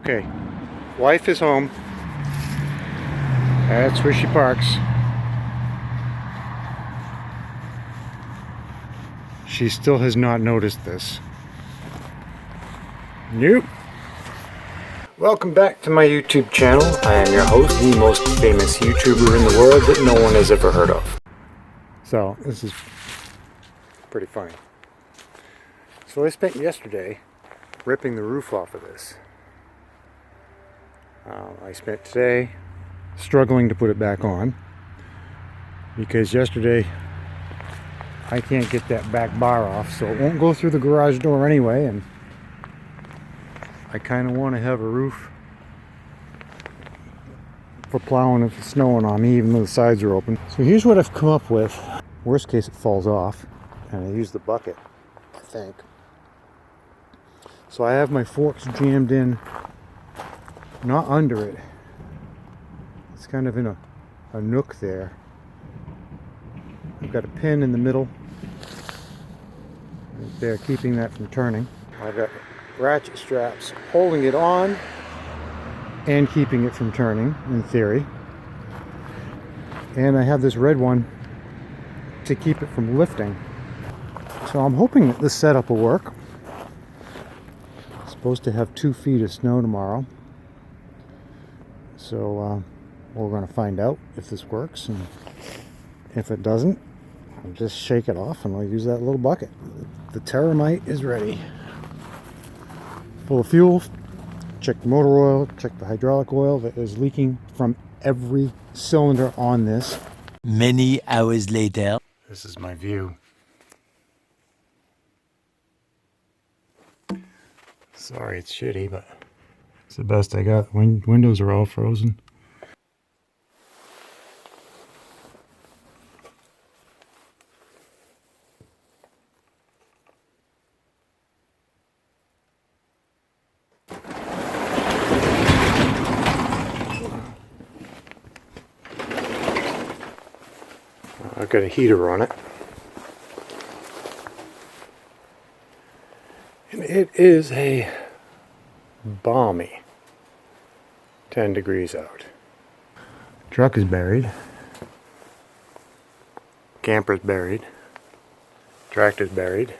Okay, wife is home. That's where she parks. She still has not noticed this. Nope. Welcome back to my YouTube channel. I am your host, the most famous YouTuber in the world that no one has ever heard of. So, this is pretty funny. So I spent yesterday ripping the roof off of this. I spent today struggling to put it back on because yesterday I can't get that back bar off, so it won't go through the garage door anyway, and I kind of want to have a roof for plowing if it's snowing on me, even though the sides are open. So here's what I've come up with. Worst case, it falls off, and I use the bucket, I think. So I have my forks jammed in, not under it. It's kind of in a nook there. I've got a pin in the middle right there, keeping that from turning. I've got ratchet straps holding it on and keeping it from turning, in theory. And I have this red one to keep it from lifting. So I'm hoping that this setup will work. It's supposed to have 2 feet of snow tomorrow. So we're going to find out if this works, and if it doesn't, I'll just shake it off and I'll use that little bucket. The Terrormite is ready. Full of fuel. Check the motor oil, check the hydraulic oil that is leaking from every cylinder on this. Many hours later. This is my view. Sorry it's shitty, but it's the best I got. Windows are all frozen. I've got a heater on it. And it is a balmy 10 degrees out. Truck is buried. Camper's buried. Tractor's buried.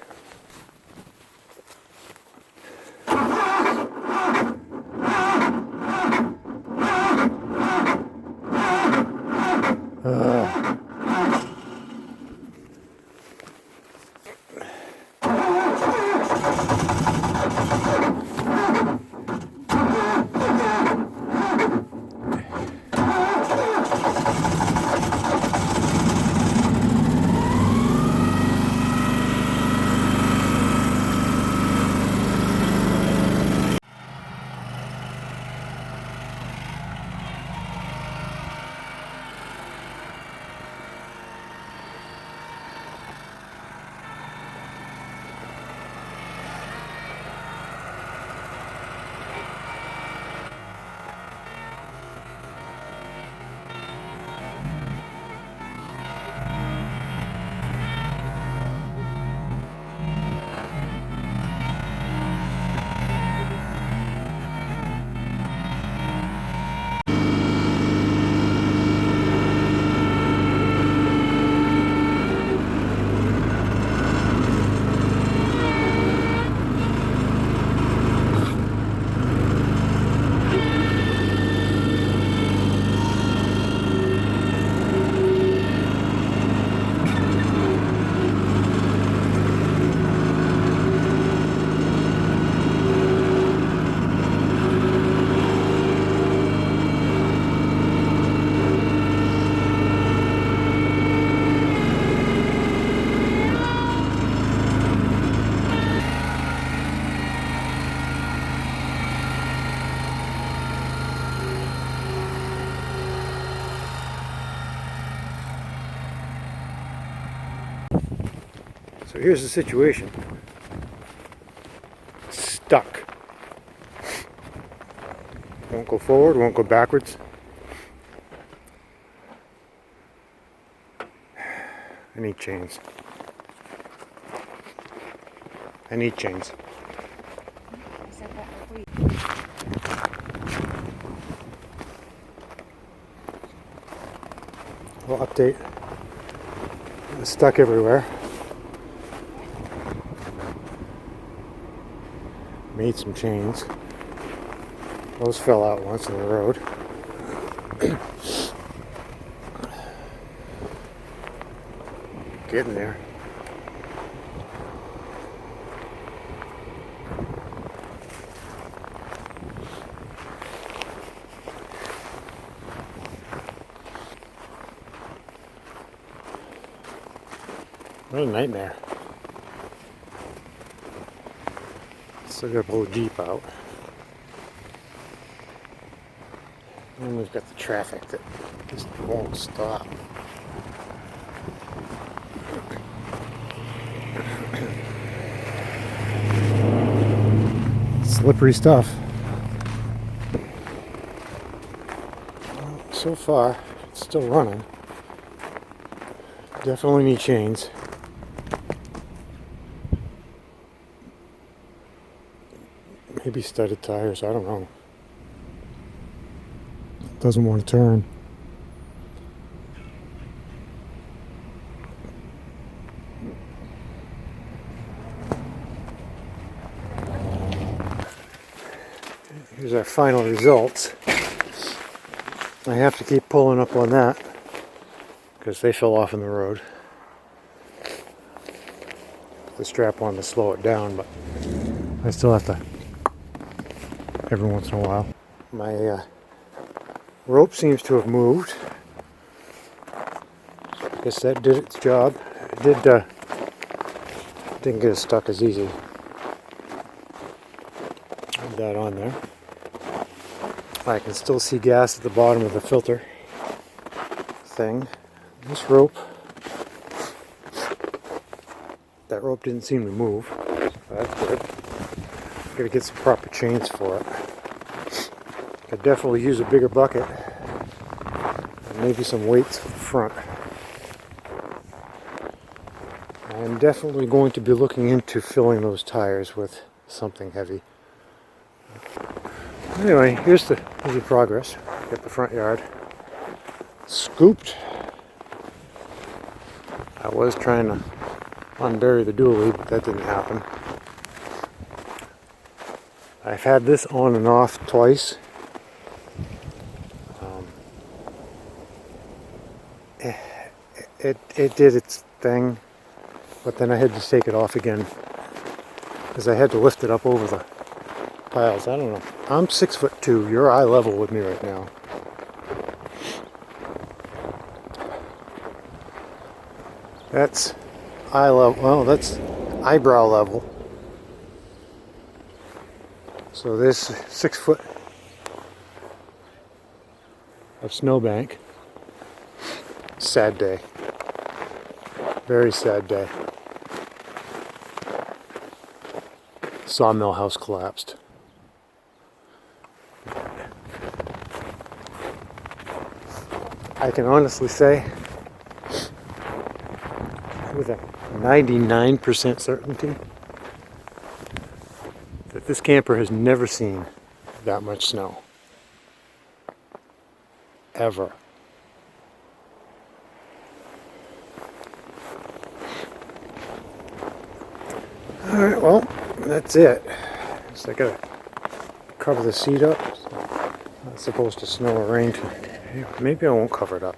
So here's the situation. Stuck. Won't go forward, won't go backwards. I need chains. I need chains. little update. It's stuck everywhere. Made some chains. Those fell out once in the road. Getting there. What a nightmare. Still got a little Jeep out. And we've got the traffic that just won't stop. Slippery stuff. So far, it's still running. Definitely need chains. Maybe studded tires, I don't know. Doesn't want to turn. Here's our final results. I have to keep pulling up on that because they fell off in the road. Put the strap on to slow it down, but I still have to every once in a while. My rope seems to have moved. Guess that did its job. It didn't get as stuck as easy. Put that on there. I can still see gas at the bottom of the filter thing. This rope, that rope didn't seem to move. So that's good. Gotta get some proper chains for it. Could definitely use a bigger bucket. And maybe some weights for the front. I'm definitely going to be looking into filling those tires with something heavy. Anyway, here's the progress. Got the front yard scooped. I was trying to unbury the dually, but that didn't happen. I've had this on and off twice. It did its thing, but then I had to take it off again because I had to lift it up over the piles. I don't know. I'm 6'2". You're eye level with me right now. That's eye level. Well, that's eyebrow level. So this 6 foot of snowbank. Sad day. Very sad day. Sawmill house collapsed. I can honestly say with a 99% certainty that this camper has never seen that much snow. Ever. Alright, well, that's it. So I gotta cover the seat up. It's not supposed to snow or rain tonight. Maybe I won't cover it up.